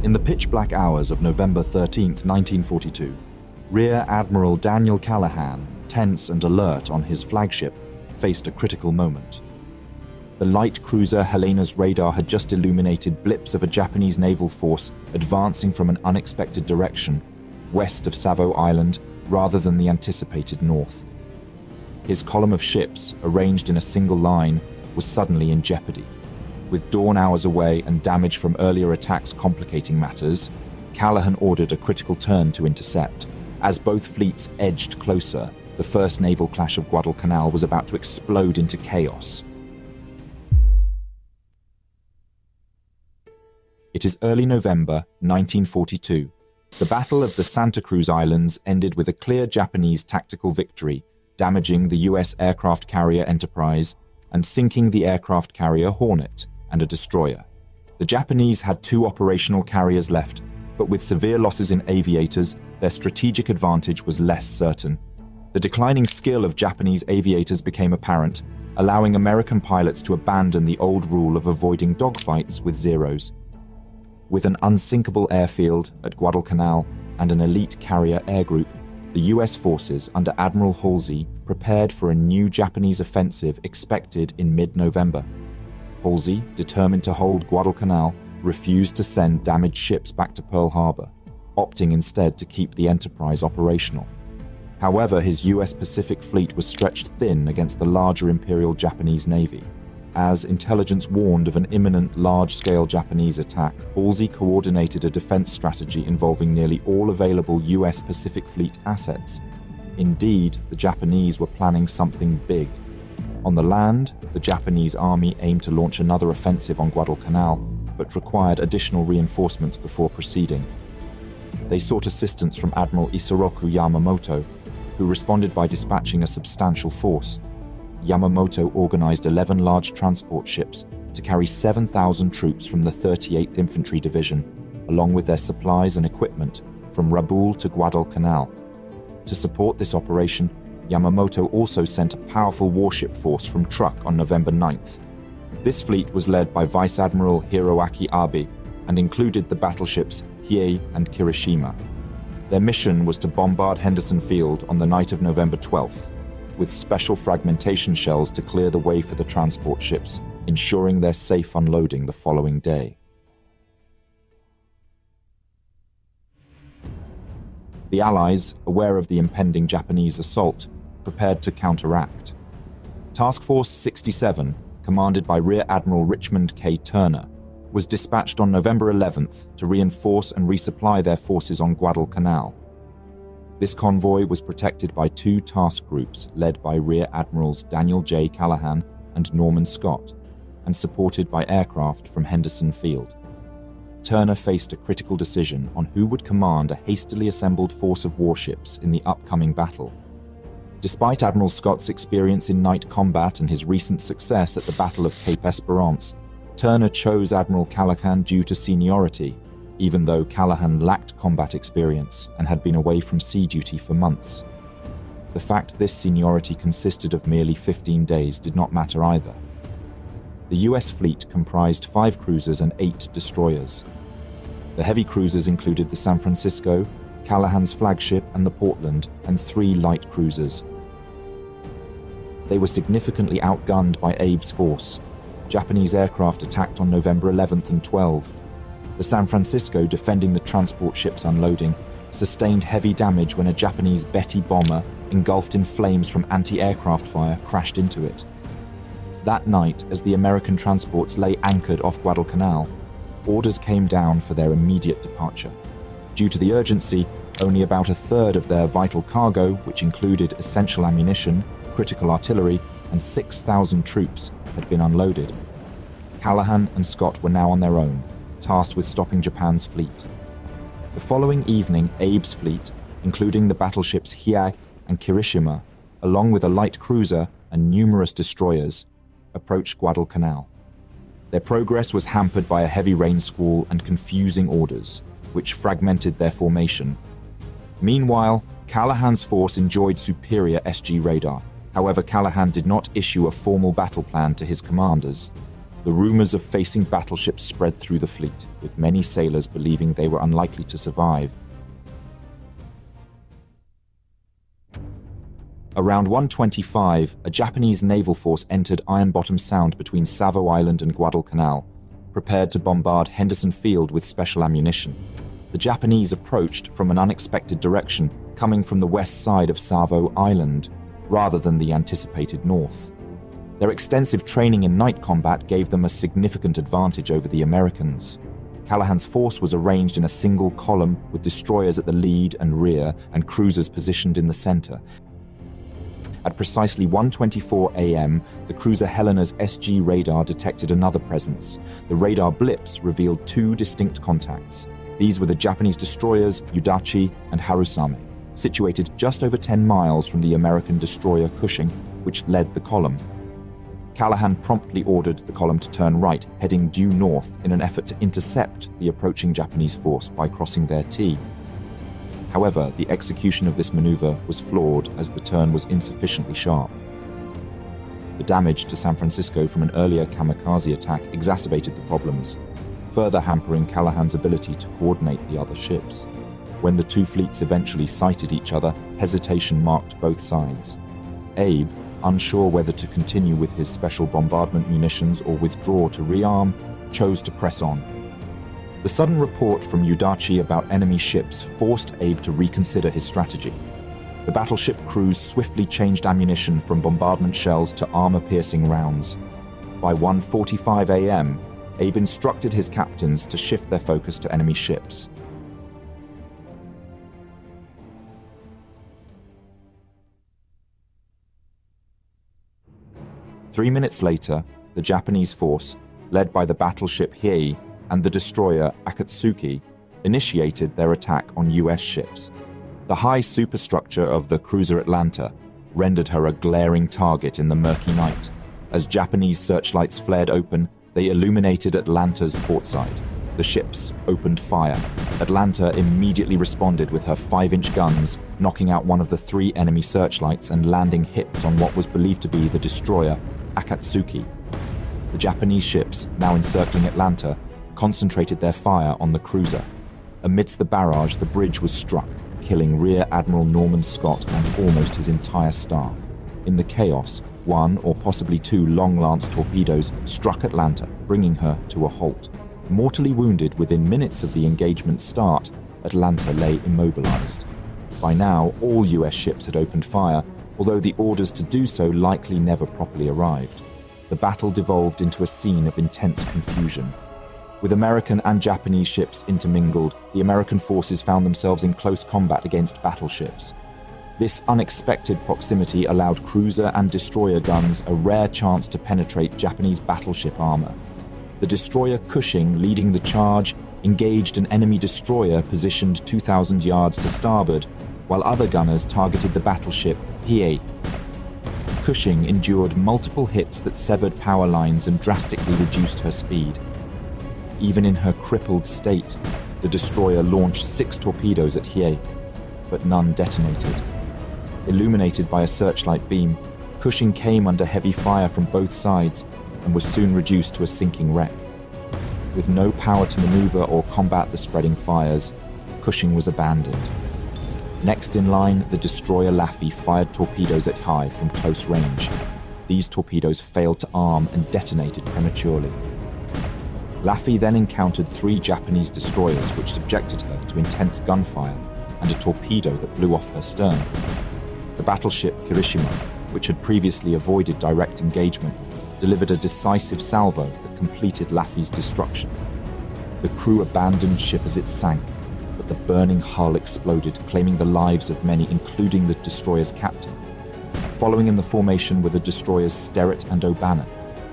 In the pitch-black hours of November 13, 1942, Rear Admiral Daniel Callahan, tense and alert on his flagship, faced a critical moment. The light cruiser Helena's radar had just illuminated blips of a Japanese naval force advancing from an unexpected direction, west of Savo Island, rather than the anticipated north. His column of ships, arranged in a single line, was suddenly in jeopardy. With dawn hours away and damage from earlier attacks complicating matters, Callahan ordered a critical turn to intercept. As both fleets edged closer, the first naval clash of Guadalcanal was about to explode into chaos. It is early November 1942. The Battle of the Santa Cruz Islands ended with a clear Japanese tactical victory, damaging the US aircraft carrier Enterprise and sinking the aircraft carrier Hornet and a destroyer. The Japanese had 2 operational carriers left, but with severe losses in aviators, their strategic advantage was less certain. The declining skill of Japanese aviators became apparent, allowing American pilots to abandon the old rule of avoiding dogfights with Zeros. With an unsinkable airfield at Guadalcanal and an elite carrier air group, the US forces under Admiral Halsey prepared for a new Japanese offensive expected in mid-November. Halsey, determined to hold Guadalcanal, refused to send damaged ships back to Pearl Harbor, opting instead to keep the Enterprise operational. However, his US Pacific Fleet was stretched thin against the larger Imperial Japanese Navy. As intelligence warned of an imminent large-scale Japanese attack, Halsey coordinated a defense strategy involving nearly all available US Pacific Fleet assets. Indeed, the Japanese were planning something big. On the land, the Japanese army aimed to launch another offensive on Guadalcanal, but required additional reinforcements before proceeding. They sought assistance from Admiral Isoroku Yamamoto, who responded by dispatching a substantial force. Yamamoto organized 11 large transport ships to carry 7,000 troops from the 38th Infantry Division, along with their supplies and equipment, from Rabaul to Guadalcanal. To support this operation, Yamamoto also sent a powerful warship force from Truk on November 9th. This fleet was led by Vice Admiral Hiroaki Abe and included the battleships Hiei and Kirishima. Their mission was to bombard Henderson Field on the night of November 12th, with special fragmentation shells to clear the way for the transport ships, ensuring their safe unloading the following day. The Allies, aware of the impending Japanese assault, prepared to counteract. Task Force 67, commanded by Rear Admiral Richmond K. Turner, was dispatched on November 11th to reinforce and resupply their forces on Guadalcanal. This convoy was protected by 2 task groups led by Rear Admirals Daniel J. Callahan and Norman Scott, and supported by aircraft from Henderson Field. Turner faced a critical decision on who would command a hastily assembled force of warships in the upcoming battle. Despite Admiral Scott's experience in night combat and his recent success at the Battle of Cape Esperance, Turner chose Admiral Callahan due to seniority, even though Callahan lacked combat experience and had been away from sea duty for months. The fact this seniority consisted of merely 15 days did not matter either. The US fleet comprised 5 cruisers and 8 destroyers. The heavy cruisers included the San Francisco, Callahan's flagship and the Portland, and 3 light cruisers. They were significantly outgunned by Abe's force. Japanese aircraft attacked on November 11th and 12th. The San Francisco, defending the transport ship's unloading, sustained heavy damage when a Japanese Betty bomber, engulfed in flames from anti-aircraft fire, crashed into it. That night, as the American transports lay anchored off Guadalcanal, orders came down for their immediate departure. Due to the urgency, only about a third of their vital cargo, which included essential ammunition, critical artillery, and 6,000 troops, had been unloaded. Callahan and Scott were now on their own, tasked with stopping Japan's fleet. The following evening, Abe's fleet, including the battleships Hiei and Kirishima, along with a light cruiser and numerous destroyers, approached Guadalcanal. Their progress was hampered by a heavy rain squall and confusing orders, which fragmented their formation. Meanwhile, Callahan's force enjoyed superior SG radar. However, Callahan did not issue a formal battle plan to his commanders. The The rumors of facing battleships spread through the fleet, with many sailors believing they were unlikely to survive. Around 1:25, a Japanese naval force entered Iron Bottom Sound between Savo Island and Guadalcanal, prepared to bombard Henderson Field with special ammunition. The Japanese approached from an unexpected direction, coming from the west side of Savo Island, rather than the anticipated north. Their extensive training in night combat gave them a significant advantage over the Americans. Callahan's force was arranged in a single column with destroyers at the lead and rear and cruisers positioned in the center. At precisely 1:24 a.m., the cruiser Helena's SG radar detected another presence. The radar blips revealed two distinct contacts. These were the Japanese destroyers Udachi and Harusame, situated just over 10 miles from the American destroyer Cushing, which led the column. Callahan promptly ordered the column to turn right, heading due north in an effort to intercept the approaching Japanese force by crossing their T. However, the execution of this maneuver was flawed as the turn was insufficiently sharp. The damage to San Francisco from an earlier kamikaze attack exacerbated the problems, further hampering Callahan's ability to coordinate the other ships. When the two fleets eventually sighted each other, hesitation marked both sides. Abe, unsure whether to continue with his special bombardment munitions or withdraw to rearm, chose to press on. The sudden report from Udachi about enemy ships forced Abe to reconsider his strategy. The battleship crews swiftly changed ammunition from bombardment shells to armor-piercing rounds. By 1:45 a.m., Abe instructed his captains to shift their focus to enemy ships. Three minutes later, the Japanese force, led by the battleship Hiei and the destroyer Akatsuki, initiated their attack on US ships. The high superstructure of the cruiser Atlanta rendered her a glaring target in the murky night. As Japanese searchlights flared open, they illuminated Atlanta's portside. The ships opened fire. Atlanta immediately responded with her 5-inch guns, knocking out one of the 3 enemy searchlights and landing hits on what was believed to be the destroyer Akatsuki. The Japanese ships, now encircling Atlanta, concentrated their fire on the cruiser. Amidst the barrage, the bridge was struck, killing Rear Admiral Norman Scott and almost his entire staff. In the chaos, 1 or possibly 2 long-lance torpedoes struck Atlanta, bringing her to a halt. Mortally wounded within minutes of the engagement's start, Atlanta lay immobilized. By now, all US ships had opened fire, although the orders to do so likely never properly arrived. The battle devolved into a scene of intense confusion. With American and Japanese ships intermingled, the American forces found themselves in close combat against battleships. This unexpected proximity allowed cruiser and destroyer guns a rare chance to penetrate Japanese battleship armor. The destroyer Cushing, leading the charge, engaged an enemy destroyer positioned 2,000 yards to starboard, while other gunners targeted the battleship Hiei. Cushing endured multiple hits that severed power lines and drastically reduced her speed. Even in her crippled state, the destroyer launched 6 torpedoes at Hiei, but none detonated. Illuminated by a searchlight beam, Cushing came under heavy fire from both sides and was soon reduced to a sinking wreck. With no power to maneuver or combat the spreading fires, Cushing was abandoned. Next in line, the destroyer Laffey fired torpedoes at Hiei from close range. These torpedoes failed to arm and detonated prematurely. Laffey then encountered 3 Japanese destroyers which subjected her to intense gunfire and a torpedo that blew off her stern. The battleship Kirishima, which had previously avoided direct engagement, delivered a decisive salvo that completed Laffey's destruction. The crew abandoned ship as it sank, but the burning hull exploded, claiming the lives of many, including the destroyer's captain. Following in the formation were the destroyers Sterett and O'Bannon.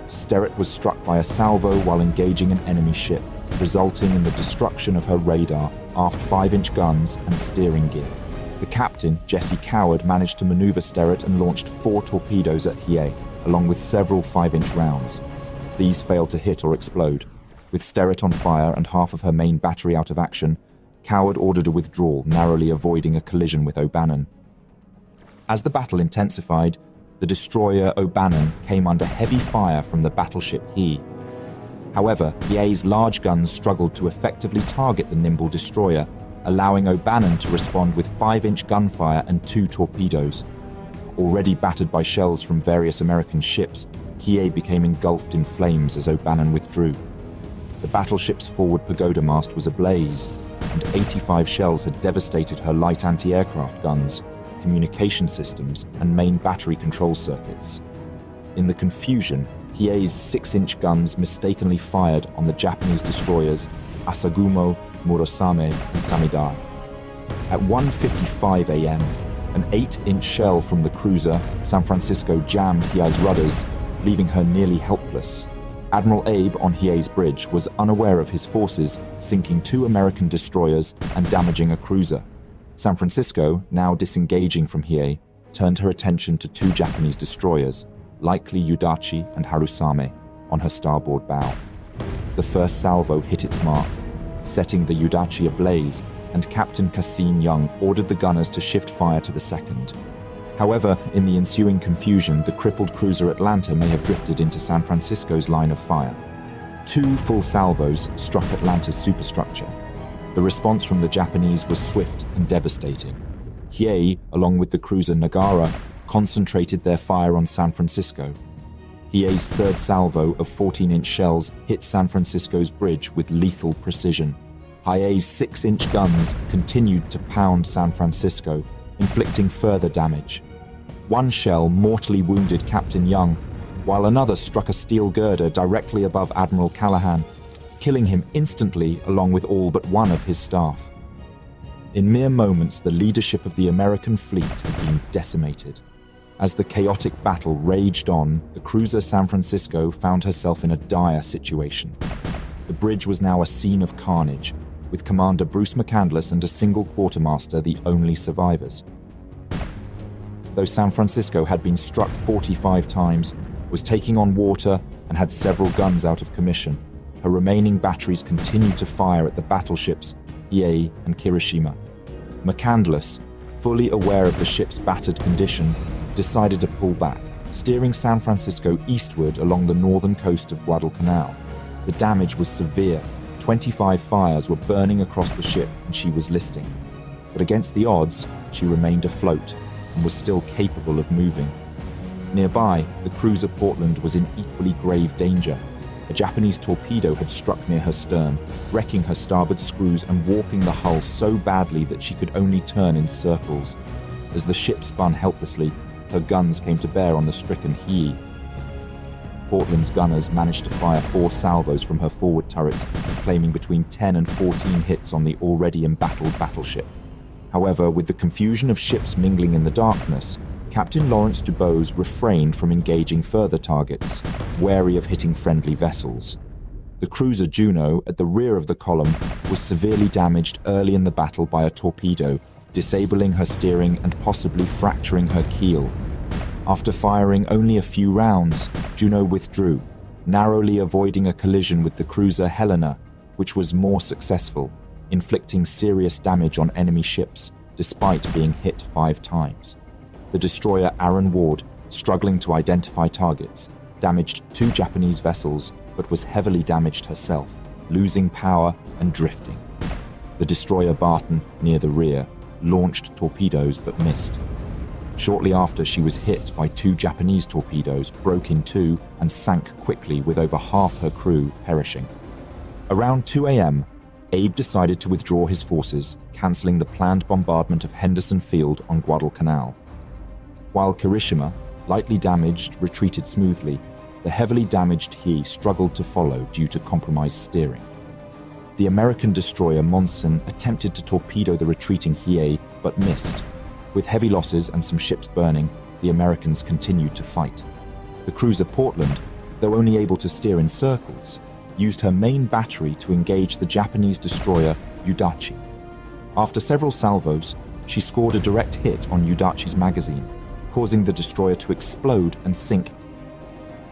Sterett was struck by a salvo while engaging an enemy ship, resulting in the destruction of her radar, aft 5-inch guns, and steering gear. The captain, Jesse Coward, managed to maneuver Sterett and launched 4 torpedoes at Hiei, along with several 5-inch rounds. These failed to hit or explode. With Sterett on fire and half of her main battery out of action, Coward ordered a withdrawal, narrowly avoiding a collision with O'Bannon. As the battle intensified, the destroyer O'Bannon came under heavy fire from the battleship Hiei. However, Hiei's large guns struggled to effectively target the nimble destroyer, allowing O'Bannon to respond with 5-inch gunfire and 2 torpedoes. Already battered by shells from various American ships, Hiei became engulfed in flames as O'Bannon withdrew. The battleship's forward pagoda mast was ablaze, and 85 shells had devastated her light anti-aircraft guns, communication systems, and main battery control circuits. In the confusion, Hiei's 6-inch guns mistakenly fired on the Japanese destroyers Asagumo, Murasame, and Samidar. At 1:55 a.m., an 8-inch shell from the cruiser San Francisco jammed Hiei's rudders, leaving her nearly helpless. Admiral Abe on Hiei's bridge was unaware of his forces sinking 2 American destroyers and damaging a cruiser. San Francisco, now disengaging from Hiei, turned her attention to 2 Japanese destroyers, likely Udachi and Harusame, on her starboard bow. The first salvo hit its mark, setting the Udachi ablaze, and Captain Cassin Young ordered the gunners to shift fire to the second. However, in the ensuing confusion, the crippled cruiser Atlanta may have drifted into San Francisco's line of fire. 2 full salvos struck Atlanta's superstructure. The response from the Japanese was swift and devastating. Hiei, along with the cruiser Nagara, concentrated their fire on San Francisco. Hiei's third salvo of 14-inch shells hit San Francisco's bridge with lethal precision. Hiei's 6-inch guns continued to pound San Francisco, inflicting further damage. One shell mortally wounded Captain Young, while another struck a steel girder directly above Admiral Callahan, killing him instantly along with all but one of his staff. In mere moments, the leadership of the American fleet had been decimated. As the chaotic battle raged on, the cruiser San Francisco found herself in a dire situation. The bridge was now a scene of carnage, with Commander Bruce McCandless and a single quartermaster the only survivors. Though San Francisco had been struck 45 times, was taking on water, and had several guns out of commission, her remaining batteries continued to fire at the battleships Hiei and Kirishima. McCandless, fully aware of the ship's battered condition, decided to pull back, steering San Francisco eastward along the northern coast of Guadalcanal. The damage was severe. 25 fires were burning across the ship and she was listing. But against the odds, she remained afloat and was still capable of moving. Nearby, the cruiser Portland was in equally grave danger. A Japanese torpedo had struck near her stern, wrecking her starboard screws and warping the hull so badly that she could only turn in circles. As the ship spun helplessly, her guns came to bear on the stricken Hiei. Portland's gunners managed to fire 4 salvos from her forward turrets, claiming between 10 and 14 hits on the already embattled battleship. However, with the confusion of ships mingling in the darkness, Captain Lawrence Dubose refrained from engaging further targets, wary of hitting friendly vessels. The cruiser Juno, at the rear of the column, was severely damaged early in the battle by a torpedo, disabling her steering and possibly fracturing her keel. After firing only a few rounds, Juno withdrew, narrowly avoiding a collision with the cruiser Helena, which was more successful, inflicting serious damage on enemy ships despite being hit 5 times. The destroyer Aaron Ward, struggling to identify targets, damaged 2 Japanese vessels but was heavily damaged herself, losing power and drifting. The destroyer Barton, near the rear, launched torpedoes but missed. Shortly after, she was hit by 2 Japanese torpedoes, broke in 2, and sank quickly with over half her crew perishing. Around 2 a.m., Abe decided to withdraw his forces, cancelling the planned bombardment of Henderson Field on Guadalcanal. While Kirishima, lightly damaged, retreated smoothly, the heavily damaged Hiei struggled to follow due to compromised steering. The American destroyer Monson attempted to torpedo the retreating Hiei, but missed. With heavy losses and some ships burning, the Americans continued to fight. The cruiser Portland, though only able to steer in circles, used her main battery to engage the Japanese destroyer Udachi. After several salvos, she scored a direct hit on Udachi's magazine, causing the destroyer to explode and sink.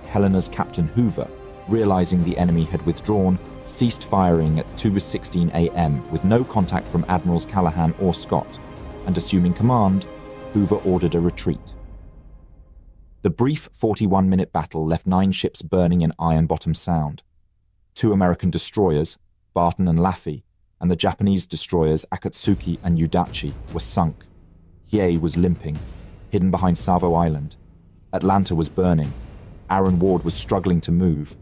Helena's Captain Hoover, realizing the enemy had withdrawn, ceased firing at 2:16 a.m. with no contact from Admirals Callahan or Scott, and assuming command, Hoover ordered a retreat. The brief 41-minute battle left 9 ships burning in Iron Bottom Sound. 2 American destroyers, Barton and Laffey, and the Japanese destroyers Akatsuki and Udachi were sunk. Hiei was limping, hidden behind Savo Island. Atlanta was burning. Aaron Ward was struggling to move.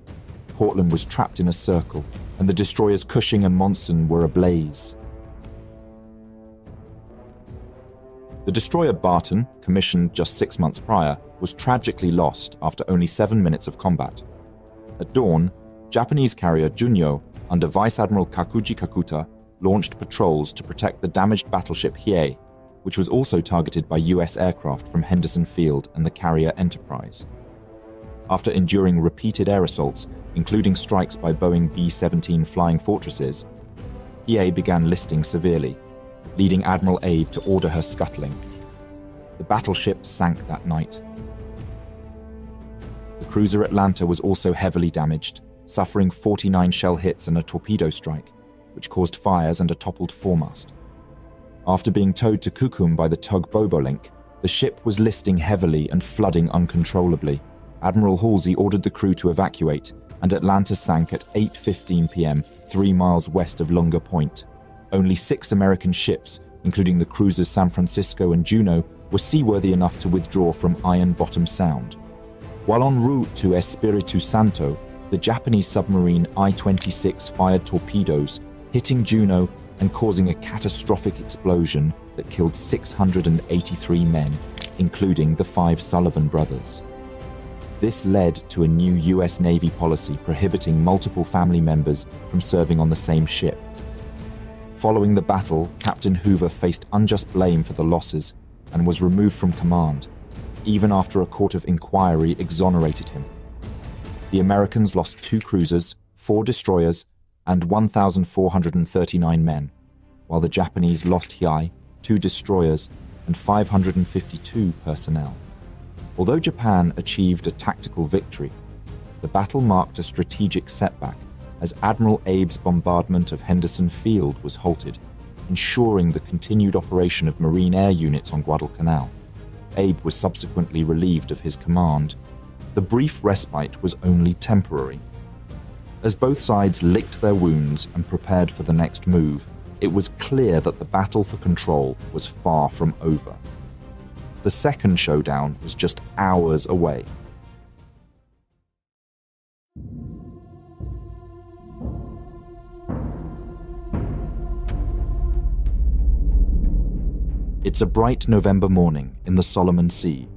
Portland was trapped in a circle, and the destroyers Cushing and Monson were ablaze. The destroyer Barton, commissioned just 6 months prior, was tragically lost after only 7 minutes of combat. At dawn, Japanese carrier Junyo, under Vice Admiral Kakuji Kakuta, launched patrols to protect the damaged battleship Hiei, which was also targeted by US aircraft from Henderson Field and the carrier Enterprise. After enduring repeated air assaults, including strikes by Boeing B-17 Flying Fortresses, Hiei began listing severely, leading Admiral Abe to order her scuttling. The battleship sank that night. The cruiser Atlanta was also heavily damaged, suffering 49 shell hits and a torpedo strike, which caused fires and a toppled foremast. After being towed to Kukum by the tug Bobolink, the ship was listing heavily and flooding uncontrollably. Admiral Halsey ordered the crew to evacuate, and Atlanta sank at 8:15 p.m., 3 miles west of Lunga Point. Only 6 American ships, including the cruisers San Francisco and Juno, were seaworthy enough to withdraw from Iron Bottom Sound. While en route to Espiritu Santo, the Japanese submarine I-26 fired torpedoes, hitting Juno and causing a catastrophic explosion that killed 683 men, including the 5 Sullivan brothers. This led to a new US Navy policy prohibiting multiple family members from serving on the same ship. Following the battle, Captain Hoover faced unjust blame for the losses and was removed from command, even after a court of inquiry exonerated him. The Americans lost 2 cruisers, 4 destroyers, and 1,439 men, while the Japanese lost Hiei, 2 destroyers, and 552 personnel. Although Japan achieved a tactical victory, the battle marked a strategic setback as Admiral Abe's bombardment of Henderson Field was halted, ensuring the continued operation of Marine air units on Guadalcanal. Abe was subsequently relieved of his command. The brief respite was only temporary. As both sides licked their wounds and prepared for the next move, it was clear that the battle for control was far from over. The second showdown was just hours away. It's a bright November morning in the Solomon Sea.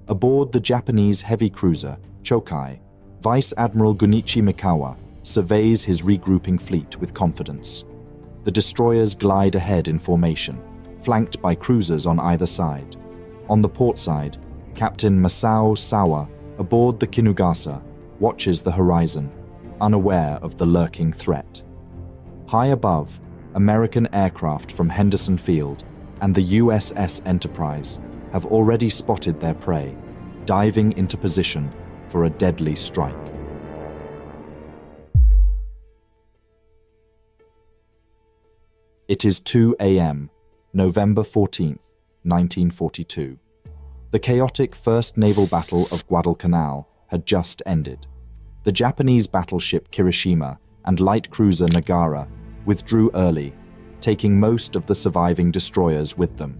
Aboard the Japanese heavy cruiser, Chokai, Vice Admiral Gunichi Mikawa surveys his regrouping fleet with confidence. The destroyers glide ahead in formation, flanked by cruisers on either side. On the port side, Captain Masao Sawa, aboard the Kinugasa, watches the horizon, unaware of the lurking threat. High above, American aircraft from Henderson Field and the USS Enterprise have already spotted their prey, diving into position for a deadly strike. It is 2 a.m., November 14th, 1942. The chaotic First Naval Battle of Guadalcanal had just ended. The Japanese battleship Kirishima and light cruiser Nagara withdrew early, taking most of the surviving destroyers with them.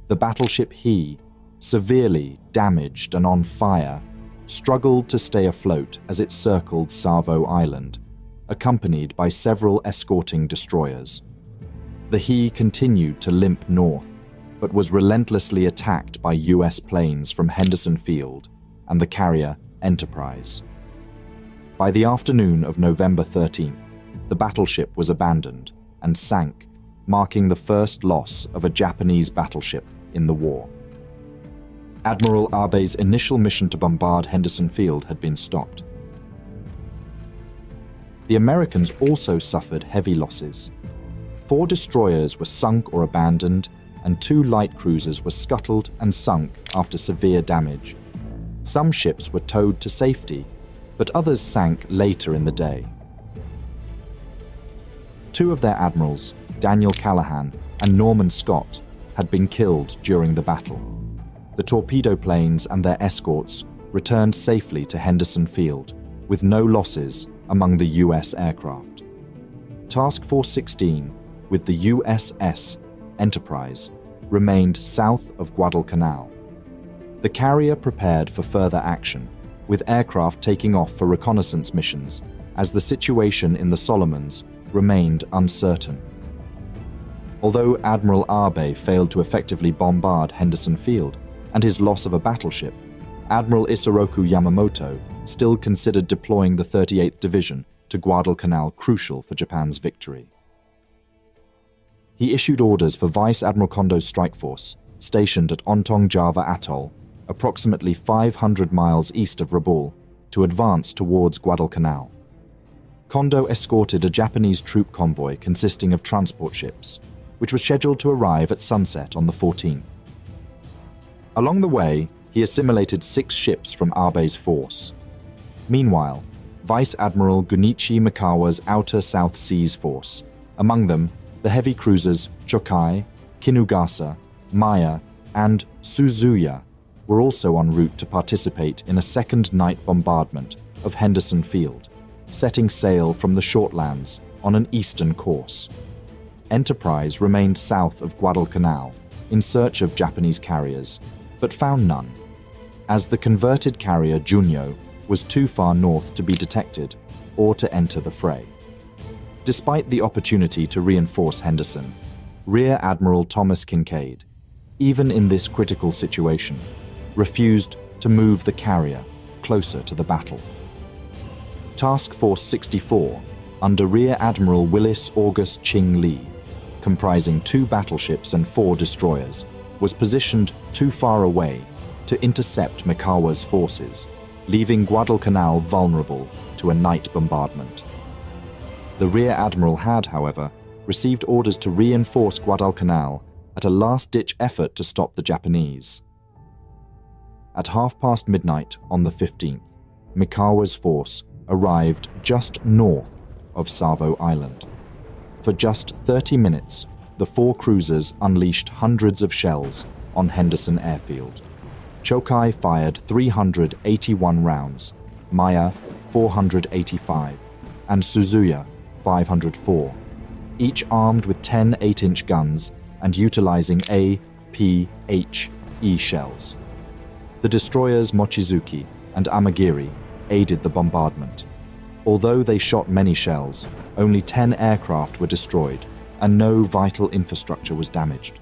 The battleship He, severely damaged and on fire, struggled to stay afloat as it circled Savo Island, accompanied by several escorting destroyers. The He continued to limp north, but was relentlessly attacked by US planes from Henderson Field and the carrier Enterprise. By the afternoon of November 13th, the battleship was abandoned and sank, marking the first loss of a Japanese battleship in the war. Admiral Abe's initial mission to bombard Henderson Field had been stopped. The Americans also suffered heavy losses. 4 destroyers were sunk or abandoned, and 2 light cruisers were scuttled and sunk after severe damage. Some ships were towed to safety, but others sank later in the day. 2 of their admirals, Daniel Callahan and Norman Scott, had been killed during the battle. The torpedo planes and their escorts returned safely to Henderson Field, with no losses among the US aircraft. Task Force 16, with the USS Enterprise, remained south of Guadalcanal. The carrier prepared for further action, with aircraft taking off for reconnaissance missions as the situation in the Solomons remained uncertain. Although Admiral Abe failed to effectively bombard Henderson Field and his loss of a battleship, Admiral Isoroku Yamamoto still considered deploying the 38th Division to Guadalcanal crucial for Japan's victory. He issued orders for Vice Admiral Kondo's strike force, stationed at Ontong Java Atoll, approximately 500 miles east of Rabaul, to advance towards Guadalcanal. Kondo escorted a Japanese troop convoy consisting of transport ships, which was scheduled to arrive at sunset on the 14th. Along the way, he assimilated 6 ships from Abe's force. Meanwhile, Vice Admiral Gunichi Mikawa's Outer South Seas force, among them the heavy cruisers Chokai, Kinugasa, Maya, and Suzuya, were also en route to participate in a second night bombardment of Henderson Field, setting sail from the Shortlands on an eastern course. Enterprise remained south of Guadalcanal in search of Japanese carriers, but found none, as the converted carrier Junyo was too far north to be detected or to enter the fray. Despite the opportunity to reinforce Henderson, Rear Admiral Thomas Kincaid, even in this critical situation, refused to move the carrier closer to the battle. Task Force 64, under Rear Admiral Willis August Ching Lee, comprising 2 battleships and 4 destroyers, was positioned too far away to intercept Mikawa's forces, leaving Guadalcanal vulnerable to a night bombardment. The Rear Admiral had, however, received orders to reinforce Guadalcanal at a last-ditch effort to stop the Japanese. At midnight on the 15th, Mikawa's force arrived just north of Savo Island. For just 30 minutes, the 4 cruisers unleashed hundreds of shells on Henderson Airfield. Chokai fired 381 rounds, Maya 485, and Suzuya 504, each armed with 10 8-inch guns and utilizing APHE shells. The destroyers Mochizuki and Amagiri aided the bombardment. Although they shot many shells, only 10 aircraft were destroyed and no vital infrastructure was damaged.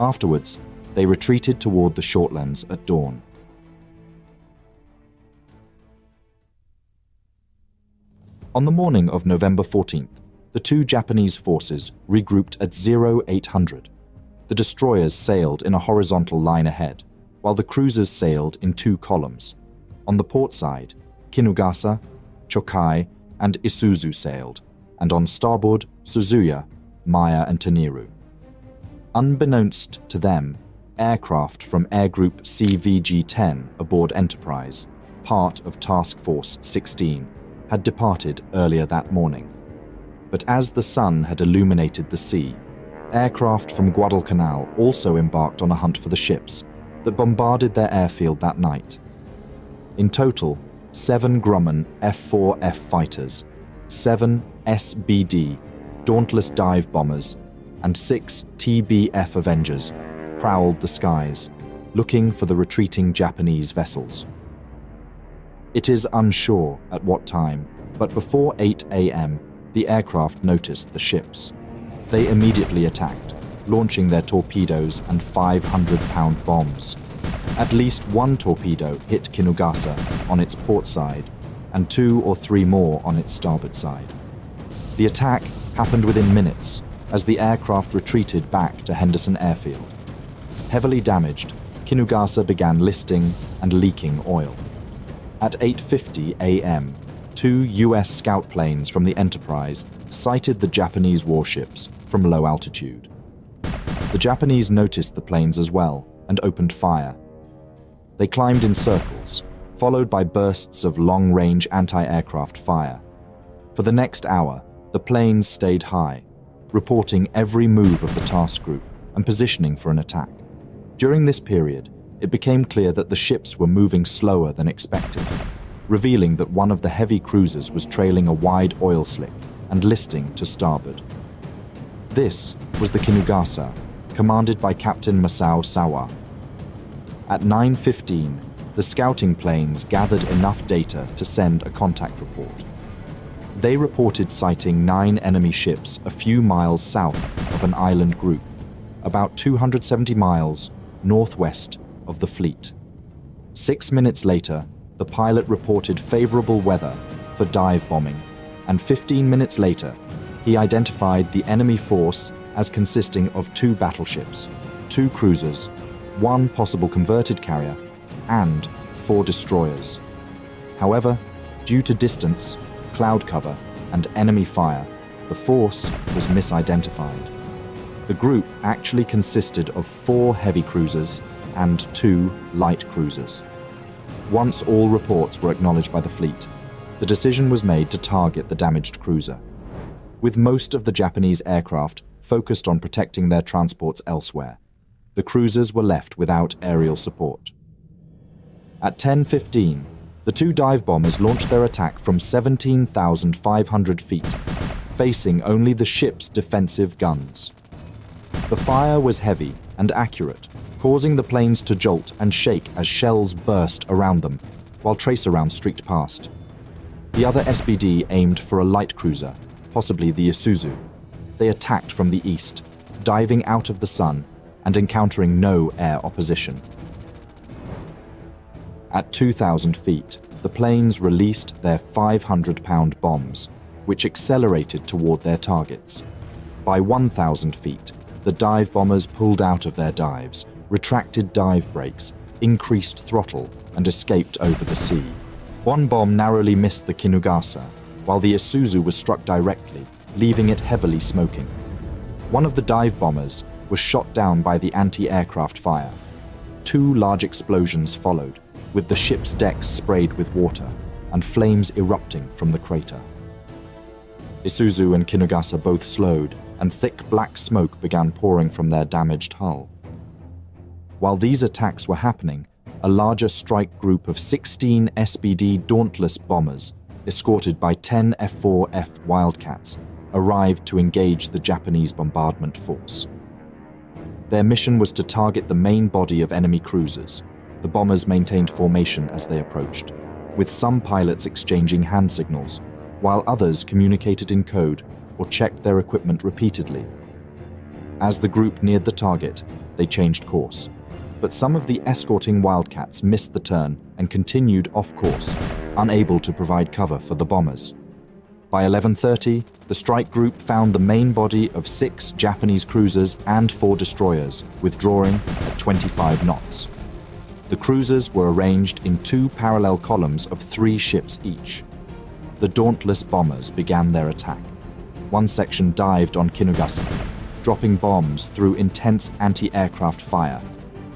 Afterwards, they retreated toward the Shortlands at dawn. On the morning of November 14th, the 2 Japanese forces regrouped at 0800. The destroyers sailed in a horizontal line ahead, while the cruisers sailed in 2 columns. On the port side, Kinugasa, Chokai, and Isuzu sailed, and on starboard, Suzuya, Maya, and Teniru. Unbeknownst to them, aircraft from Air Group CVG-10 aboard Enterprise, part of Task Force 16, had departed earlier that morning. But as the sun had illuminated the sea, aircraft from Guadalcanal also embarked on a hunt for the ships that bombarded their airfield that night. In total, 7 Grumman F-4F fighters, 7 SBD Dauntless dive bombers, and 6 TBF Avengers prowled the skies, looking for the retreating Japanese vessels. It is unsure at what time, but before 8 a.m., the aircraft noticed the ships. They immediately attacked, launching their torpedoes and 500-pound bombs. At least 1 torpedo hit Kinugasa on its port side, and 2 or 3 more on its starboard side. The attack happened within minutes as the aircraft retreated back to Henderson Airfield. Heavily damaged, Kinugasa began listing and leaking oil. At 8:50 a.m., 2 U.S. scout planes from the Enterprise sighted the Japanese warships from low altitude. The Japanese noticed the planes as well and opened fire. They climbed in circles, followed by bursts of long-range anti-aircraft fire. For the next hour, the planes stayed high, reporting every move of the task group and positioning for an attack. During this period, it became clear that the ships were moving slower than expected. revealing that one of the heavy cruisers was trailing a wide oil slick and listing to starboard. This was the Kinugasa, commanded by Captain Masao Sawa. At 9:15, the scouting planes gathered enough data to send a contact report. They reported sighting 9 enemy ships a few miles south of an island group, about 270 miles northwest of the fleet. 6 minutes later, the pilot reported favorable weather for dive bombing, and 15 minutes later, he identified the enemy force as consisting of 2 battleships, 2 cruisers, 1 possible converted carrier, and 4 destroyers. However, due to distance, cloud cover, and enemy fire, the force was misidentified. The group actually consisted of 4 heavy cruisers and 2 light cruisers. Once all reports were acknowledged by the fleet, the decision was made to target the damaged cruiser, with most of the Japanese aircraft focused on protecting their transports elsewhere. The cruisers were left without aerial support. At 10:15, the 2 dive bombers launched their attack from 17,500 feet, facing only the ship's defensive guns. The fire was heavy and accurate, causing the planes to jolt and shake as shells burst around them, while tracer rounds streaked past. The other SBD aimed for a light cruiser, possibly the Isuzu. They attacked from the east, diving out of the sun and encountering no air opposition. At 2,000 feet, the planes released their 500-pound bombs, which accelerated toward their targets. By 1,000 feet, the dive bombers pulled out of their dives, retracted dive brakes, increased throttle, and escaped over the sea. 1 bomb narrowly missed the Kinugasa, while the Isuzu was struck directly, leaving it heavily smoking. One of the dive bombers was shot down by the anti-aircraft fire. 2 large explosions followed, with the ship's decks sprayed with water and flames erupting from the crater. Isuzu and Kinugasa both slowed, and thick black smoke began pouring from their damaged hull. While these attacks were happening, a larger strike group of 16 SBD Dauntless bombers, escorted by 10 F-4F Wildcats, arrived to engage the Japanese bombardment force. Their mission was to target the main body of enemy cruisers. The bombers maintained formation as they approached, with some pilots exchanging hand signals, while others communicated in code or checked their equipment repeatedly. As the group neared the target, they changed course, but some of the escorting Wildcats missed the turn and continued off course, unable to provide cover for the bombers. By 11:30, the strike group found the main body of 6 Japanese cruisers and 4 destroyers, withdrawing at 25 knots. The cruisers were arranged in 2 parallel columns of 3 ships each. The Dauntless bombers began their attack. One section dived on Kinugasa, dropping bombs through intense anti-aircraft fire.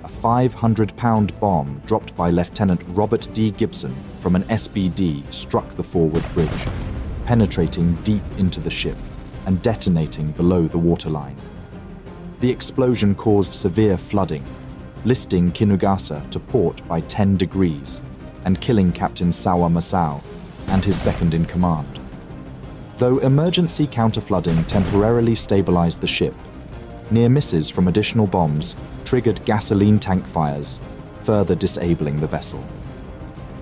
A 500-pound bomb dropped by Lieutenant Robert D. Gibson from an SBD struck the forward bridge, penetrating deep into the ship and detonating below the waterline. The explosion caused severe flooding, listing Kinugasa to port by 10 degrees and killing Captain Sawa Masao and his second-in-command. Though emergency counterflooding temporarily stabilized the ship, near misses from additional bombs triggered gasoline tank fires, further disabling the vessel.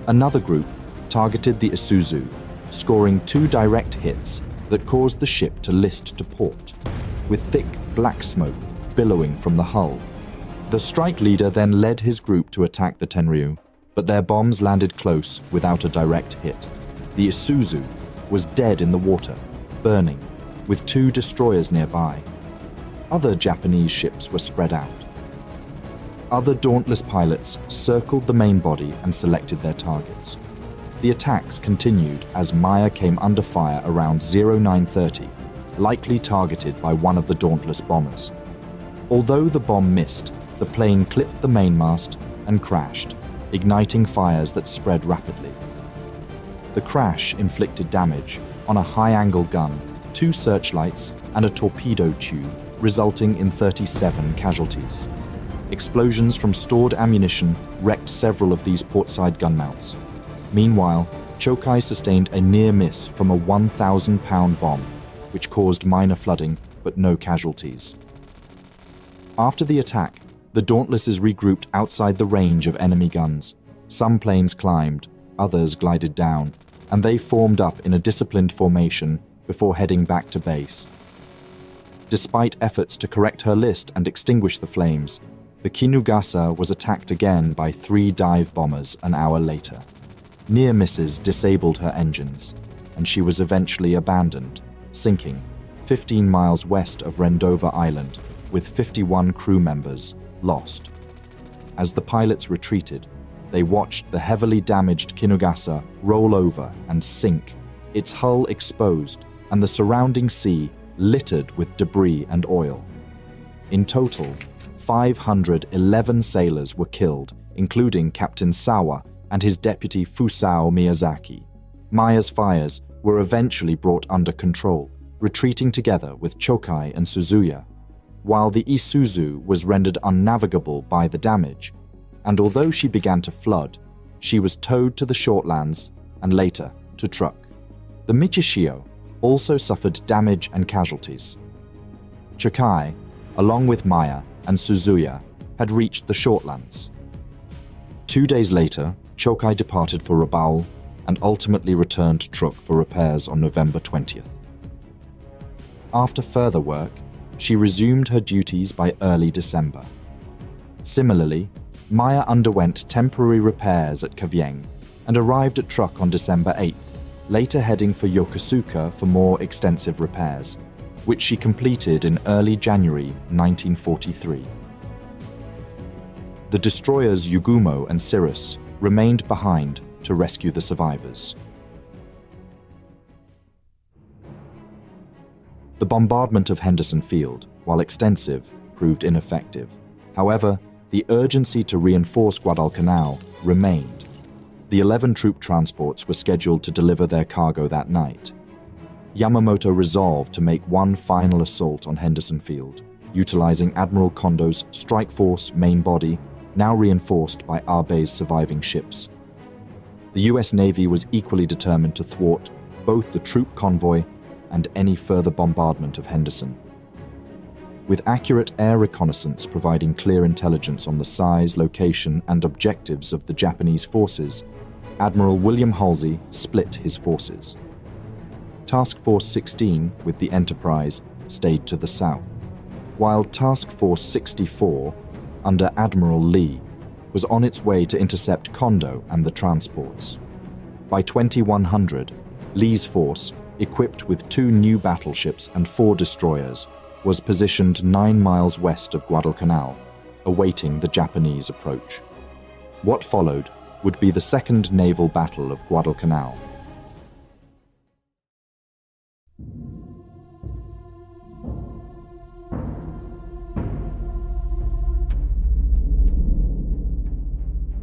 Another group targeted the Isuzu, scoring 2 direct hits that caused the ship to list to port, with thick black smoke billowing from the hull. The strike leader then led his group to attack the Tenryu, but their bombs landed close without a direct hit. The Isuzu was dead in the water, burning, with 2 destroyers nearby. Other Japanese ships were spread out. Other Dauntless pilots circled the main body and selected their targets. The attacks continued as Maya came under fire around 0930, likely targeted by one of the Dauntless bombers. Although the bomb missed, the plane clipped the mainmast and crashed, igniting fires that spread rapidly. The crash inflicted damage on a high-angle gun, 2 searchlights, and a torpedo tube, resulting in 37 casualties. Explosions from stored ammunition wrecked several of these portside gun mounts. Meanwhile, Chokai sustained a near miss from a 1,000-pound bomb, which caused minor flooding but no casualties. After the attack, the Dauntlesses regrouped outside the range of enemy guns. Some planes climbed, others glided down, and they formed up in a disciplined formation before heading back to base. Despite efforts to correct her list and extinguish the flames, the Kinugasa was attacked again by 3 dive bombers an hour later. Near misses disabled her engines, and she was eventually abandoned, sinking 15 miles west of Rendova Island, with 51 crew members lost. As the pilots retreated, they watched the heavily damaged Kinugasa roll over and sink, its hull exposed and the surrounding sea littered with debris and oil. In total, 511 sailors were killed, including Captain Sawa and his deputy Fusao Miyazaki. Maya's fires were eventually brought under control, retreating together with Chokai and Suzuya, while the Isuzu was rendered unnavigable by the damage, and although she began to flood, she was towed to the shortlands and later to Truk. The Michishio also suffered damage and casualties. Chokai, along with Maya and Suzuya, had reached the shortlands. 2 days later, Chokai departed for Rabaul and ultimately returned to Truk for repairs on November 20th. After further work, she resumed her duties by early December. Similarly, Maya underwent temporary repairs at Kavieng and arrived at Truk on December 8th, later heading for Yokosuka for more extensive repairs, which she completed in early January 1943. The destroyers Yugumo and Cirrus remained behind to rescue the survivors. The bombardment of Henderson Field, while extensive, proved ineffective. However, the urgency to reinforce Guadalcanal remained. The 11 troop transports were scheduled to deliver their cargo that night. Yamamoto resolved to make one final assault on Henderson Field, utilizing Admiral Kondo's Strike Force main body, now reinforced by Abe's surviving ships. The US Navy was equally determined to thwart both the troop convoy and any further bombardment of Henderson. With accurate air reconnaissance providing clear intelligence on the size, location, and objectives of the Japanese forces, Admiral William Halsey split his forces. Task Force 16, with the Enterprise, stayed to the south, while Task Force 64, under Admiral Lee, was on its way to intercept Kondo and the transports. By 2100, Lee's force, equipped with 2 new battleships and 4 destroyers, was positioned 9 miles west of Guadalcanal, awaiting the Japanese approach. What followed would be the Second Naval Battle of Guadalcanal.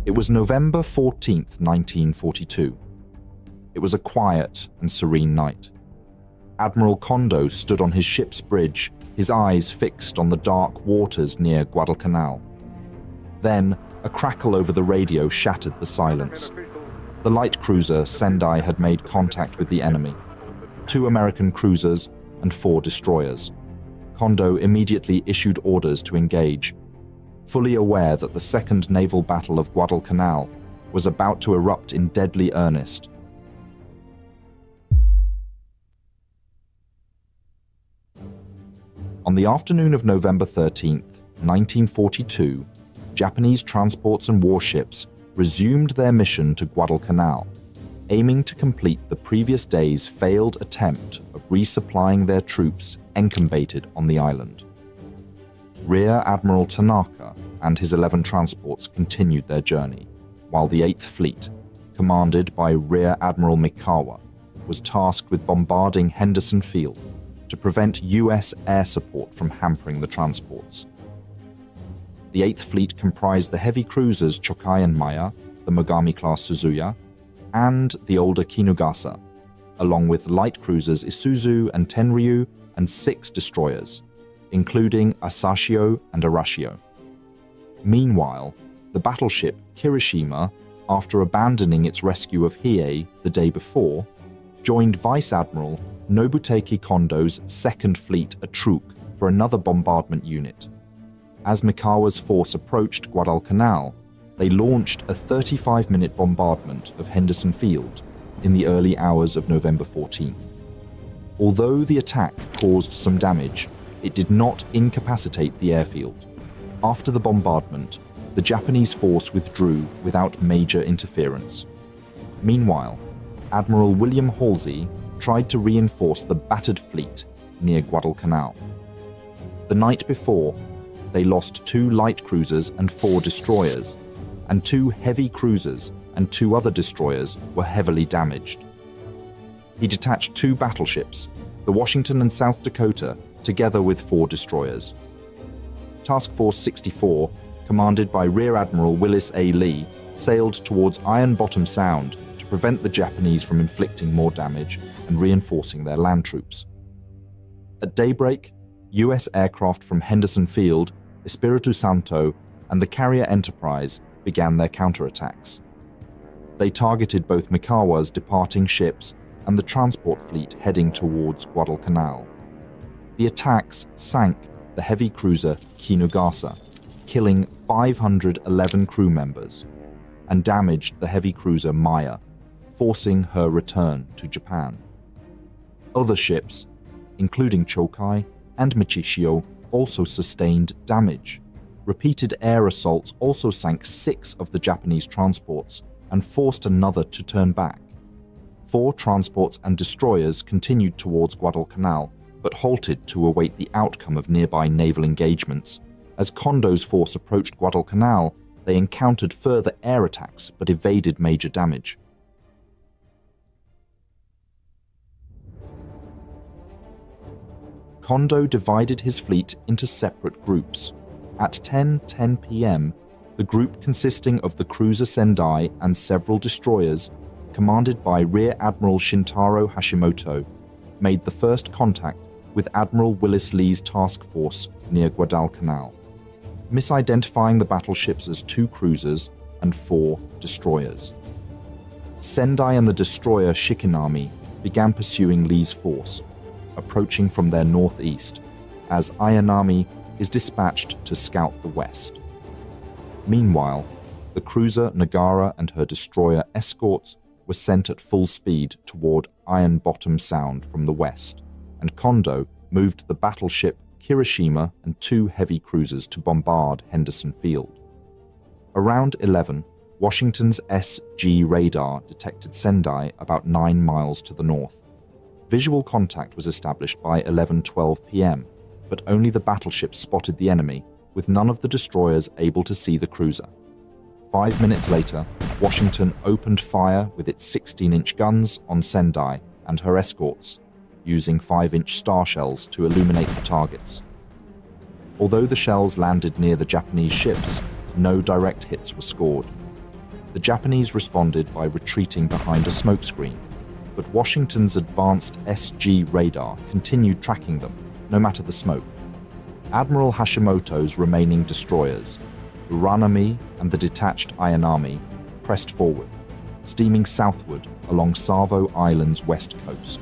It was November 14th, 1942. It was a quiet and serene night. Admiral Kondo stood on his ship's bridge, his eyes fixed on the dark waters near Guadalcanal. Then, a crackle over the radio shattered the silence. The light cruiser Sendai had made contact with the enemy. 2 American cruisers and 4 destroyers. Kondo immediately issued orders to engage, fully aware that the Second Naval Battle of Guadalcanal was about to erupt in deadly earnest. On the afternoon of November 13th, 1942, Japanese transports and warships resumed their mission to Guadalcanal, aiming to complete the previous day's failed attempt of resupplying their troops encumbered on the island. Rear Admiral Tanaka and his 11 transports continued their journey, while the 8th Fleet, commanded by Rear Admiral Mikawa, was tasked with bombarding Henderson Field to prevent US air support from hampering the transports. The 8th Fleet comprised the heavy cruisers Chokai and Maya, the Mogami-class Suzuya, and the older Kinugasa, along with light cruisers Isuzu and Tenryu and 6 destroyers, including Asashio and Arashio. Meanwhile, the battleship Kirishima after abandoning its rescue of Hiei the day before, joined Vice Admiral Nobuteki Kondo's Second Fleet at Truk for another bombardment unit. As Mikawa's force approached Guadalcanal, they launched a 35-minute bombardment of Henderson Field in the early hours of November 14th. Although the attack caused some damage, it did not incapacitate the airfield. After the bombardment, the Japanese force withdrew without major interference. Meanwhile, Admiral William Halsey tried to reinforce the battered fleet near Guadalcanal. The night before, they lost 2 light cruisers and 4 destroyers, and 2 heavy cruisers and 2 other destroyers were heavily damaged. He detached 2 battleships, the Washington and South Dakota, together with 4 destroyers. Task Force 64, commanded by Rear Admiral Willis A. Lee, sailed towards Iron Bottom Sound to prevent the Japanese from inflicting more damage and reinforcing their land troops. At daybreak, U.S. aircraft from Henderson Field, Espiritu Santo, and the carrier Enterprise began their counterattacks. They targeted both Mikawa's departing ships and the transport fleet heading towards Guadalcanal. The attacks sank the heavy cruiser Kinugasa, killing 511 crew members, and damaged the heavy cruiser Maya, forcing her return to Japan. Other ships, including Chokai and Michishio, also sustained damage. Repeated air assaults also sank 6 of the Japanese transports and forced another to turn back. 4 transports and destroyers continued towards Guadalcanal, but halted to await the outcome of nearby naval engagements. As Kondo's force approached Guadalcanal, they encountered further air attacks but evaded major damage. Kondo divided his fleet into separate groups. At 10:10 p.m., the group consisting of the cruiser Sendai and several destroyers, commanded by Rear Admiral Shintaro Hashimoto, made the first contact with Admiral Willis Lee's task force near Guadalcanal, misidentifying the battleships as 2 cruisers and 4 destroyers. Sendai and the destroyer Shikinami began pursuing Lee's force, approaching from their northeast, as Ayanami is dispatched to scout the west. Meanwhile, the cruiser Nagara and her destroyer escorts were sent at full speed toward Iron Bottom Sound from the west, and Kondo moved the battleship Kirishima and 2 heavy cruisers to bombard Henderson Field. Around 11, Washington's SG radar detected Sendai about 9 miles to the north. Visual contact was established by 11:12 p.m., but only the battleships spotted the enemy, with none of the destroyers able to see the cruiser. 5 minutes later, Washington opened fire with its 16-inch guns on Sendai and her escorts, using 5-inch star shells to illuminate the targets. Although the shells landed near the Japanese ships, no direct hits were scored. The Japanese responded by retreating behind a smokescreen, but Washington's advanced SG radar continued tracking them, no matter the smoke. Admiral Hashimoto's remaining destroyers, Uranami and the detached Ayanami, pressed forward, steaming southward along Savo Island's west coast.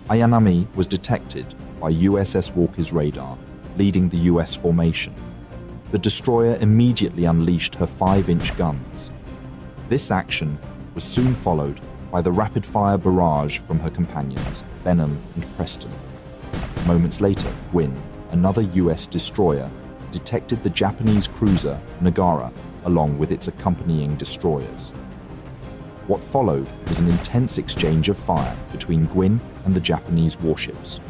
Ayanami was detected by USS Walker's radar, leading the US formation. The destroyer immediately unleashed her 5-inch guns. This action was soon followed by the rapid-fire barrage from her companions, Benham and Preston. Moments later, Gwyn, another US destroyer, detected the Japanese cruiser Nagara along with its accompanying destroyers. What followed was an intense exchange of fire between Gwyn and the Japanese warships.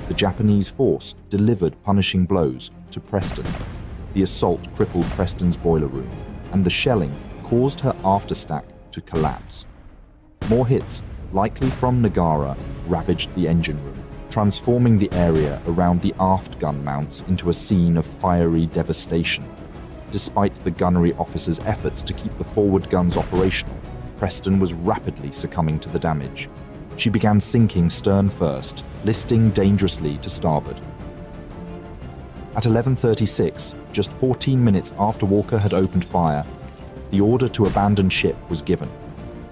The Japanese force delivered punishing blows to Preston. The assault crippled Preston's boiler room, and the shelling caused her afterstack to collapse. More hits, likely from Nagara, ravaged the engine room, transforming the area around the aft gun mounts into a scene of fiery devastation. Despite the gunnery officer's efforts to keep the forward guns operational, Preston was rapidly succumbing to the damage. She began sinking stern first, listing dangerously to starboard. At 11:36, just 14 minutes after Walker had opened fire, the order to abandon ship was given.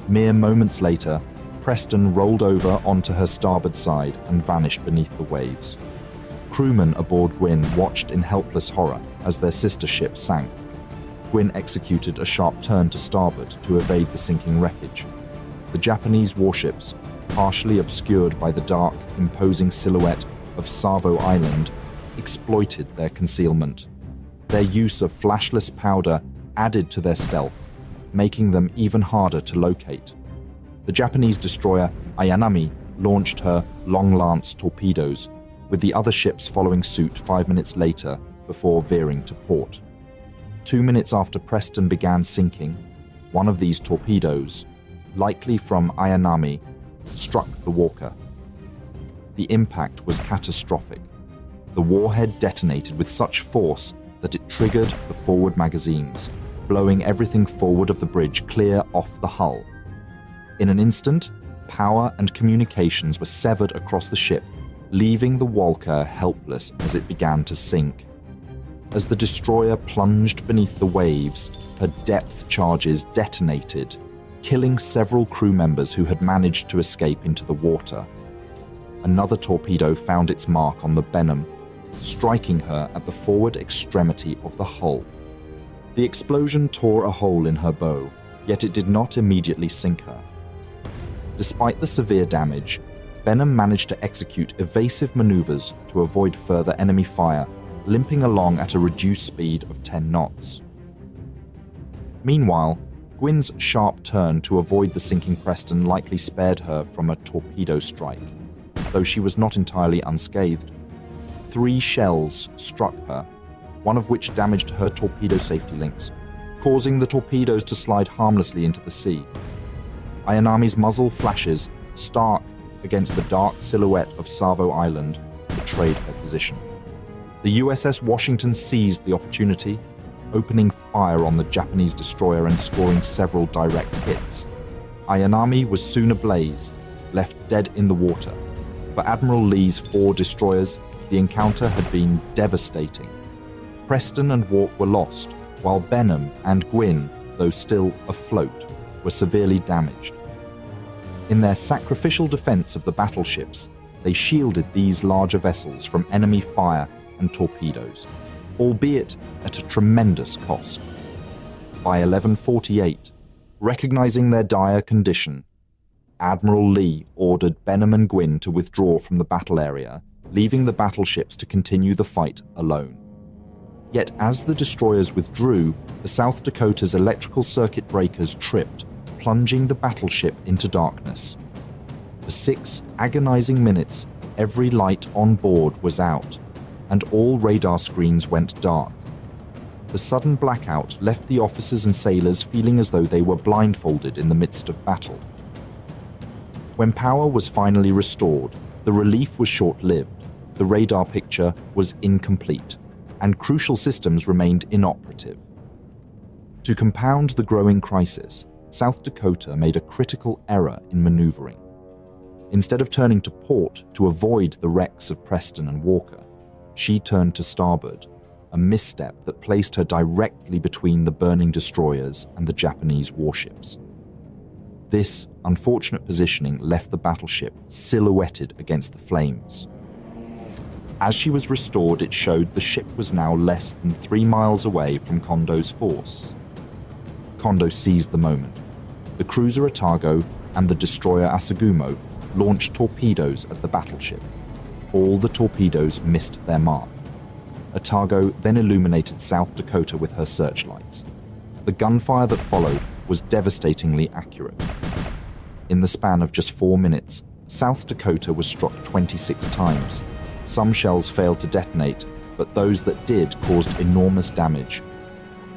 Mere moments later, Preston rolled over onto her starboard side and vanished beneath the waves. Crewmen aboard Gwyn watched in helpless horror as their sister ship sank. Gwyn executed a sharp turn to starboard to evade the sinking wreckage. The Japanese warships, partially obscured by the dark, imposing silhouette of Savo Island, exploited their concealment. Their use of flashless powder added to their stealth, making them even harder to locate. The Japanese destroyer Ayanami launched her Long Lance torpedoes, with the other ships following suit 5 minutes later before veering to port. 2 minutes after Preston began sinking, one of these torpedoes, likely from Ayanami, struck the Walker. The impact was catastrophic. The warhead detonated with such force that it triggered the forward magazines, blowing everything forward of the bridge clear off the hull. In an instant, power and communications were severed across the ship, leaving the Walker helpless as it began to sink. As the destroyer plunged beneath the waves, her depth charges detonated, killing several crew members who had managed to escape into the water. Another torpedo found its mark on the Benham, striking her at the forward extremity of the hull. The explosion tore a hole in her bow, yet it did not immediately sink her. Despite the severe damage, Benham managed to execute evasive maneuvers to avoid further enemy fire, limping along at a reduced speed of 10 knots. Meanwhile, Gwyn's sharp turn to avoid the sinking Preston likely spared her from a torpedo strike, though she was not entirely unscathed. 3 shells struck her, one of which damaged her torpedo safety links, causing the torpedoes to slide harmlessly into the sea. Ayanami's muzzle flashes, stark against the dark silhouette of Savo Island, betrayed her position. The USS Washington seized the opportunity, opening fire on the Japanese destroyer and scoring several direct hits. Ayanami was soon ablaze, left dead in the water. For Admiral Lee's 4 destroyers, the encounter had been devastating. Preston and Wark were lost, while Benham and Gwyn, though still afloat, were severely damaged. In their sacrificial defense of the battleships, they shielded these larger vessels from enemy fire and torpedoes, albeit at a tremendous cost. By 11:48, recognizing their dire condition, Admiral Lee ordered Benham and Gwyn to withdraw from the battle area, leaving the battleships to continue the fight alone. Yet as the destroyers withdrew, the South Dakota's electrical circuit breakers tripped, plunging the battleship into darkness. For 6 agonizing minutes, every light on board was out, and all radar screens went dark. The sudden blackout left the officers and sailors feeling as though they were blindfolded in the midst of battle. When power was finally restored, the relief was short-lived, the radar picture was incomplete, and crucial systems remained inoperative. To compound the growing crisis, South Dakota made a critical error in maneuvering. Instead of turning to port to avoid the wrecks of Preston and Walker, she turned to starboard, a misstep that placed her directly between the burning destroyers and the Japanese warships. This unfortunate positioning left the battleship silhouetted against the flames. As she was restored, it showed the ship was now less than 3 miles away from Kondo's force. Kondo seized the moment. The cruiser Otago and the destroyer Asagumo launched torpedoes at the battleship. All the torpedoes missed their mark. Otago then illuminated South Dakota with her searchlights. The gunfire that followed was devastatingly accurate. In the span of just 4 minutes, South Dakota was struck 26 times. Some shells failed to detonate, but those that did caused enormous damage.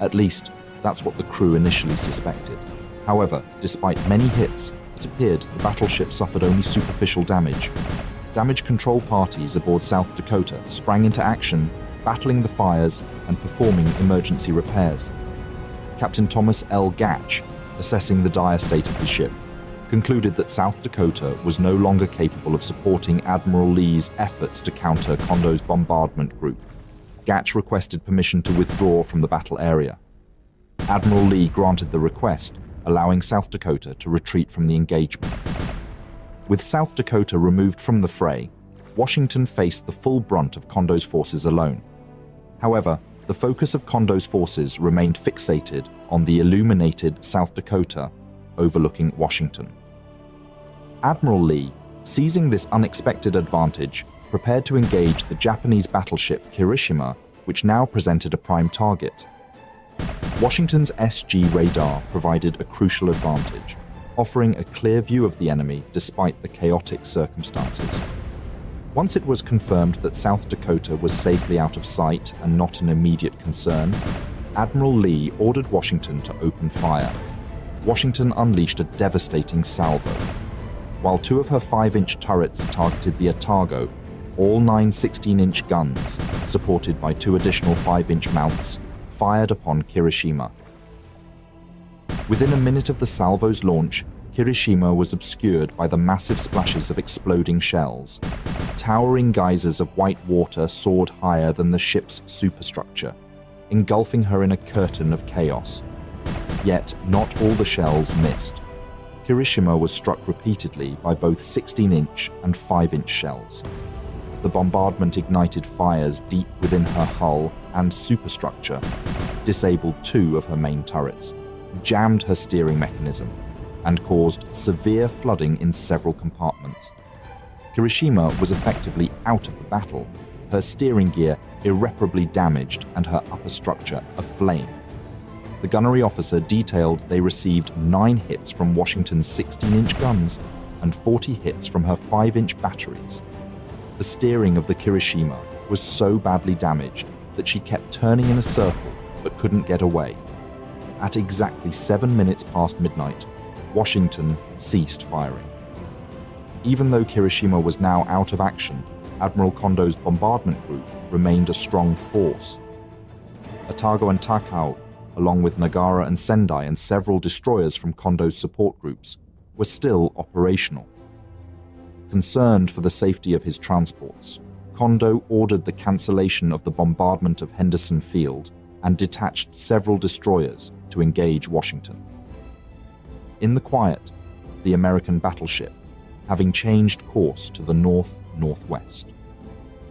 At least, that's what the crew initially suspected. However, despite many hits, it appeared the battleship suffered only superficial damage. Damage control parties aboard South Dakota sprang into action, battling the fires and performing emergency repairs. Captain Thomas L. Gatch, assessing the dire state of his ship, concluded that South Dakota was no longer capable of supporting Admiral Lee's efforts to counter Kondo's bombardment group. Gatch requested permission to withdraw from the battle area. Admiral Lee granted the request, allowing South Dakota to retreat from the engagement. With South Dakota removed from the fray, Washington faced the full brunt of Kondo's forces alone. However, the focus of Kondo's forces remained fixated on the illuminated South Dakota overlooking Washington. Admiral Lee, seizing this unexpected advantage, prepared to engage the Japanese battleship Kirishima, which now presented a prime target. Washington's SG radar provided a crucial advantage, offering a clear view of the enemy despite the chaotic circumstances. Once it was confirmed that South Dakota was safely out of sight and not an immediate concern, Admiral Lee ordered Washington to open fire. Washington unleashed a devastating salvo. While 2 of her 5-inch turrets targeted the Otago, all 9 16-inch guns, supported by 2 additional 5-inch mounts, fired upon Kirishima. Within a minute of the salvo's launch, Kirishima was obscured by the massive splashes of exploding shells. Towering geysers of white water soared higher than the ship's superstructure, engulfing her in a curtain of chaos. Yet, not all the shells missed. Kirishima was struck repeatedly by both 16-inch and 5-inch shells. The bombardment ignited fires deep within her hull and superstructure, disabled 2 of her main turrets, jammed her steering mechanism, and caused severe flooding in several compartments. Kirishima was effectively out of the battle, her steering gear irreparably damaged and her upper structure aflame. The gunnery officer detailed they received 9 hits from Washington's 16-inch guns and 40 hits from her 5-inch batteries. The steering of the Kirishima was so badly damaged that she kept turning in a circle but couldn't get away. At exactly 7 minutes past midnight, Washington ceased firing. Even though Kirishima was now out of action, Admiral Kondo's bombardment group remained a strong force. Otago and Takao, along with Nagara and Sendai and several destroyers from Kondo's support groups, were still operational. Concerned for the safety of his transports, Kondo ordered the cancellation of the bombardment of Henderson Field and detached several destroyers to engage Washington. In the quiet, the American battleship, having changed course to the north-northwest.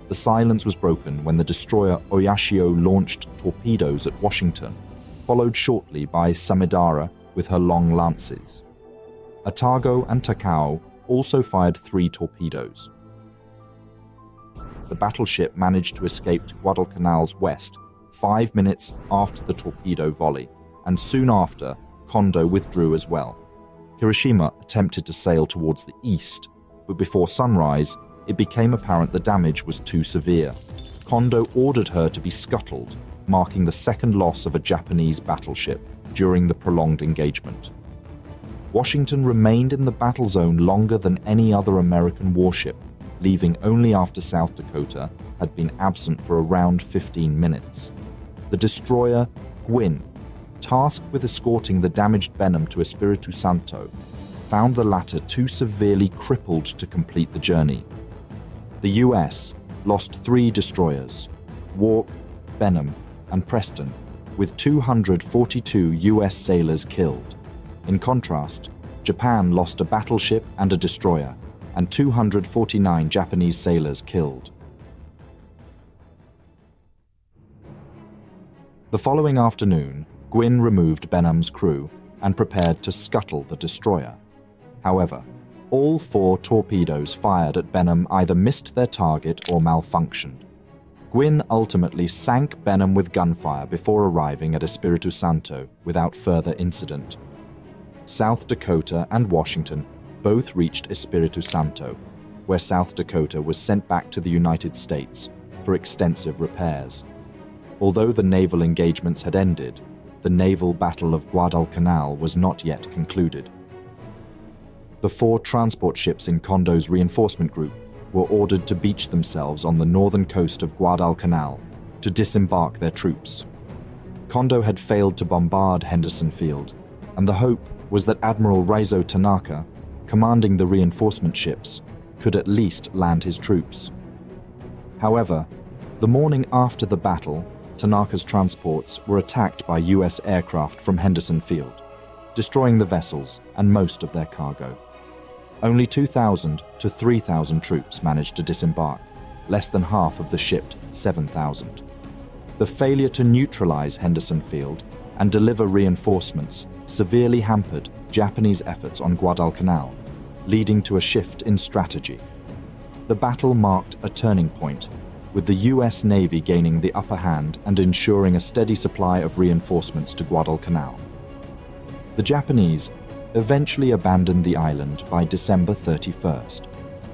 The silence was broken when the destroyer Oyashio launched torpedoes at Washington, followed shortly by Samidara with her long lances. Otago and Takao also fired 3 torpedoes. The battleship managed to escape to Guadalcanal's west 5 minutes after the torpedo volley, and soon after, Kondo withdrew as well. Kirishima attempted to sail towards the east, but before sunrise, it became apparent the damage was too severe. Kondo ordered her to be scuttled, marking the second loss of a Japanese battleship during the prolonged engagement. Washington remained in the battle zone longer than any other American warship, leaving only after South Dakota had been absent for around 15 minutes. The destroyer Gwin, tasked with escorting the damaged Benham to Espiritu Santo, found the latter too severely crippled to complete the journey. The US lost 3 destroyers, Warp, Benham, and Preston, with 242 US sailors killed. In contrast, Japan lost a battleship and a destroyer, and 249 Japanese sailors killed. The following afternoon, Gwin removed Benham's crew and prepared to scuttle the destroyer. However, all 4 torpedoes fired at Benham either missed their target or malfunctioned. Gwin ultimately sank Benham with gunfire before arriving at Espiritu Santo without further incident. South Dakota and Washington both reached Espiritu Santo, where South Dakota was sent back to the United States for extensive repairs. Although the naval engagements had ended, the Naval Battle of Guadalcanal was not yet concluded. The 4 transport ships in Kondo's reinforcement group were ordered to beach themselves on the northern coast of Guadalcanal to disembark their troops. Kondo had failed to bombard Henderson Field, and the hope was that Admiral Reizo Tanaka, commanding the reinforcement ships, could at least land his troops. However, the morning after the battle, Tanaka's transports were attacked by US aircraft from Henderson Field, destroying the vessels and most of their cargo. Only 2,000 to 3,000 troops managed to disembark, less than half of the shipped 7,000. The failure to neutralize Henderson Field and deliver reinforcements severely hampered Japanese efforts on Guadalcanal, leading to a shift in strategy. The battle marked a turning point, with the US Navy gaining the upper hand and ensuring a steady supply of reinforcements to Guadalcanal. The Japanese eventually abandoned the island by December 31st,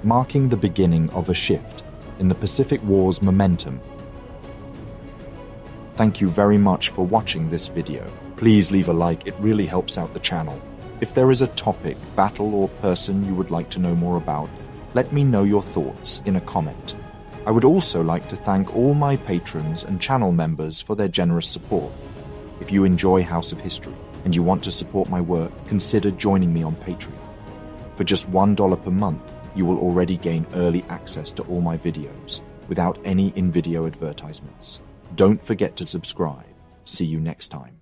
marking the beginning of a shift in the Pacific War's momentum. Thank you very much for watching this video. Please leave a like, it really helps out the channel. If there is a topic, battle, or person you would like to know more about, let me know your thoughts in a comment. I would also like to thank all my patrons and channel members for their generous support. If you enjoy House of History and you want to support my work, consider joining me on Patreon. For just $1 per month, you will already gain early access to all my videos without any in-video advertisements. Don't forget to subscribe. See you next time.